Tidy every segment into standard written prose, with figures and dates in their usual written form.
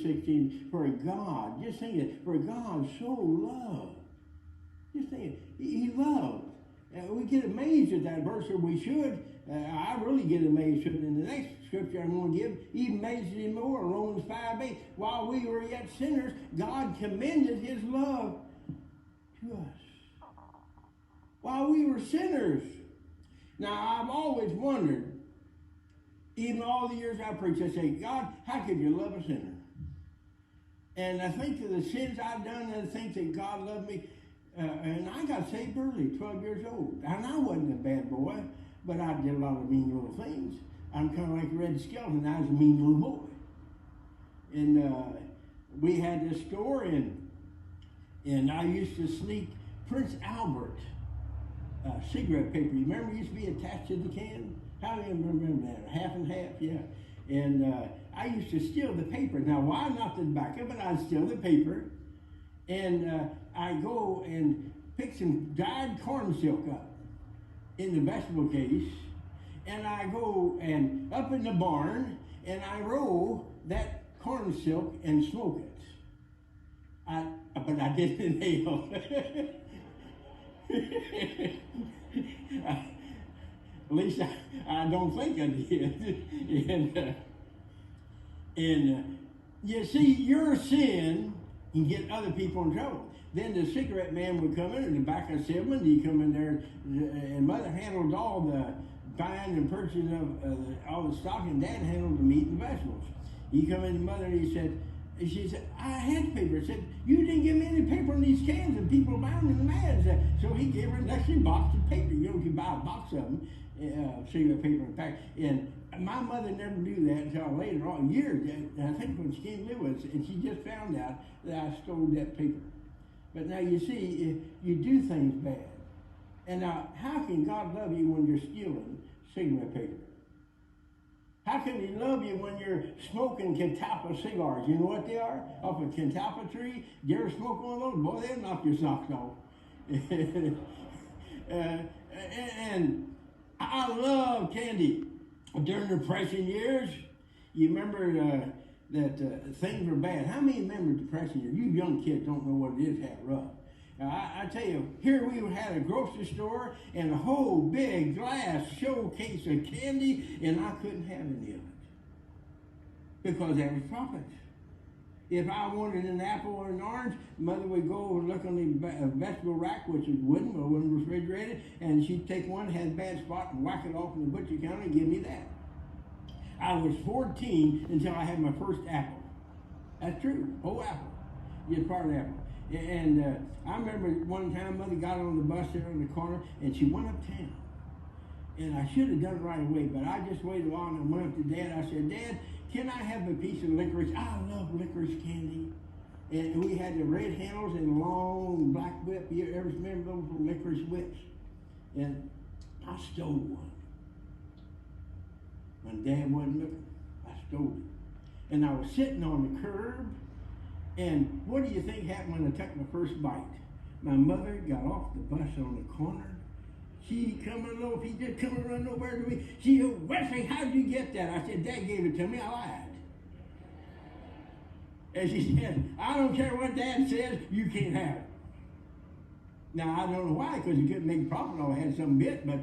16, for God, just think it, for God so loved. Just think it, He loved. We get amazed at that verse, or we should. I really get amazed at it. In the next scripture I'm going to give, even amazes Him more. Romans 5:8. While we were yet sinners, God commended His love to us. While we were sinners. Now, I've always wondered, even all the years I preach, I say, God, how could you love a sinner? And I think of the sins I've done, and I think that God loved me. And I got saved early, 12 years old. And I wasn't a bad boy, but I did a lot of mean little things. I'm kind of like a red skeleton. I was a mean little boy. And we had this store, and I used to sneak Prince Albert cigarette paper. You remember it used to be attached to the can? How do you remember that? Half and half, yeah. And I used to steal the paper. Now, why not the tobacco, but I'd steal the paper. And I go and pick some dyed corn silk up in the vegetable case, and I go and up in the barn, and I roll that corn silk and smoke it. But I didn't inhale. At least I don't think I did. and you see, your sin can get other people in trouble. Then the cigarette man would come in, and the tobacco salesman, he'd come in there, and Mother handled all the buying and purchasing of all the stock, and Dad handled the meat and vegetables. He come in to Mother, and she said, I had paper. I said, you didn't give me any paper on these cans, and people are buying them mad. So he gave her an extra box of paper. You know, you buy a box of them, cigarette paper in pack. And my mother never knew that until later on, years, I think when she came to live with us, and she just found out that I stole that paper. But now you see, you do things bad. And now, how can God love you when you're stealing cigarette paper? How can He love you when you're smoking catalpa cigars? You know what they are? Off a catalpa tree? You ever smoke one of those? Boy, they'll knock your socks off. And I love candy. During the Depression years, you remember that things were bad. How many remember Depression years? You young kids don't know what it is to have rough. I tell you, here we had a grocery store and a whole big glass showcase of candy, and I couldn't have any of it because there was profit. If I wanted an apple or an orange, Mother would go and look on the vegetable rack, which was wooden, but wasn't refrigerated, and she'd take one, had a bad spot, and whack it off in the butcher counter and give me that. I was 14 until I had my first apple. That's true, whole apple. Just part of the apple. And I remember one time Mother got on the bus there in the corner, and she went uptown. And I should have done it right away, but I just waited a while and I went up to Dad. I said, Dad, can I have a piece of licorice? I love licorice candy. And we had the red handles and long black whip. You ever remember those little licorice whips? And I stole one. When Dad wasn't looking, I stole it. And I was sitting on the curb. And what do you think happened when I took my first bite? My mother got off the bus on the corner. She come along, he just come and run over to me. She said, Wesley, how did you get that? I said, Dad gave it to me, I lied. And she said, I don't care what Dad says, you can't have it. Now, I don't know why, because he couldn't make profit. I had some bit, but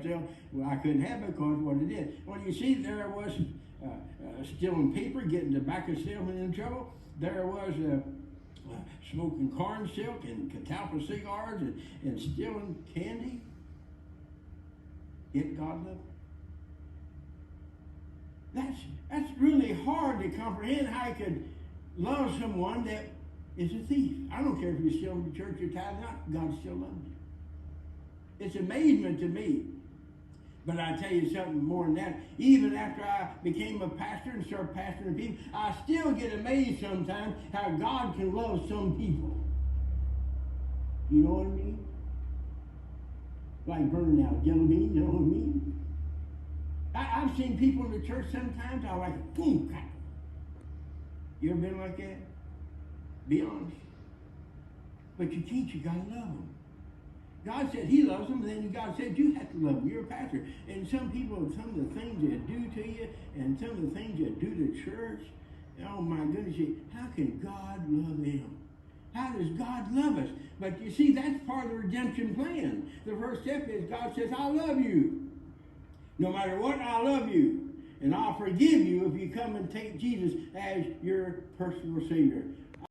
I couldn't have it because of what it did. Well, you see, there was stealing paper, getting tobacco salesman in trouble. There was smoking corn silk and catalpa cigars and stealing candy. Yet God loved me. That's really hard to comprehend how I could love someone that is a thief. I don't care if you're still in the church or tithe or not, God still loves you. It's amazement to me. But I tell you something more than that. Even after I became a pastor and started pastoring people, I still get amazed sometimes how God can love some people. You know what I mean? Like burning out jelly beans, you know what I mean? I've seen people in the church sometimes, I like, boom, crack. You ever been like that? Be honest. But you can't, you gotta love them. God said He loves them, and then God said you have to love them. You're a pastor. And some people, some of the things they do to you, and some of the things they do to church, Oh my goodness, how can God love them? How does God love us? But you see, that's part of the redemption plan. The first step is God says, I love you. No matter what, I love you. And I'll forgive you if you come and take Jesus as your personal Savior.